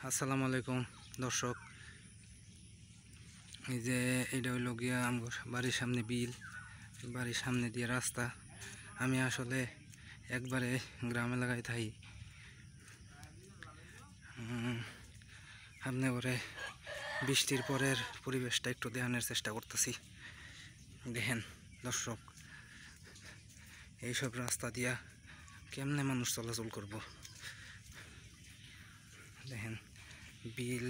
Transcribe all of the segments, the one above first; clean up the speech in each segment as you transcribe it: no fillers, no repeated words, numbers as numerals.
আসসালামু আলাইকুম দর্শক। এই যে এটা হইল গিয়া আমার বাড়ির সামনে বিল, বাড়ির সামনে দিয়ে রাস্তা। আমি আসলে একবারে গ্রাম এলাকায় থাকি। আপনি করে বৃষ্টির পরের পরিবেশটা একটু দেখানোর চেষ্টা করতেছি। দেখেন দর্শক, এইসব রাস্তা দিয়া কেমনে মানুষ চলাচল করব। দেখেন বিল,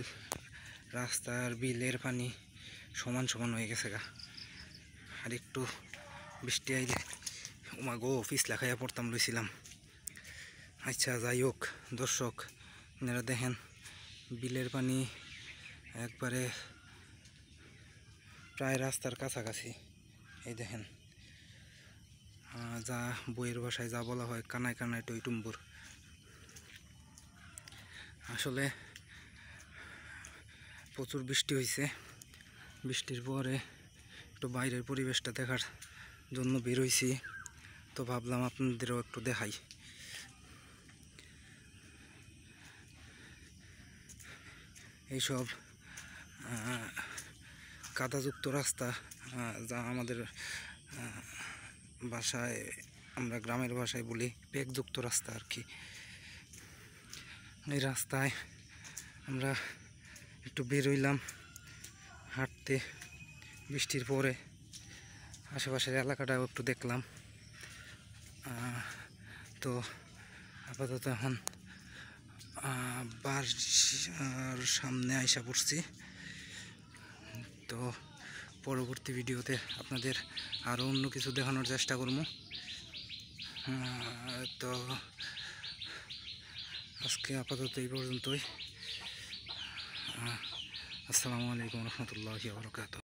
রাস্তার বিলের পানি সমান সমান হয়ে গেছে গা। আর একটু বৃষ্টি আইলে ওমা গো পিছলা খাইয়া পড়তাম লইছিলাম। আচ্ছা যাই হোক দর্শক, আপনারা দেখেন বিলের পানি একবারে প্রায় রাস্তার কাছাকাছি। এই দেখেন, যা বইয়ের ভাষায় যা বলা হয় কানায় কানায় টইটুম্বুর। আসলে প্রচুর বৃষ্টি হয়েছে। বৃষ্টির পরে একটু বাইরের পরিবেশটা দেখার জন্য বের হয়েছি, তো ভাবলাম আপনাদেরও একটু দেখাই। এইসব কাদাযুক্ত রাস্তা, যা আমাদের ভাষায়, আমরা গ্রামের ভাষায় বলি পেকযুক্ত রাস্তা আর কি। এই রাস্তায় আমরা একটু বের হইলাম হাঁটতে বৃষ্টির পরে, আশেপাশের এলাকাটাও একটু দেখলাম। তো আপাতত এখন বাসার সামনে আইসা পড়ছি। তো পরবর্তী ভিডিওতে আপনাদের আরও অন্য কিছু দেখানোর চেষ্টা করব। তো আজকে আপাতত এই পর্যন্তই। আসসালামু আলাইকুম রহমতুল্লাহি ওয়া বারাকাতুহু।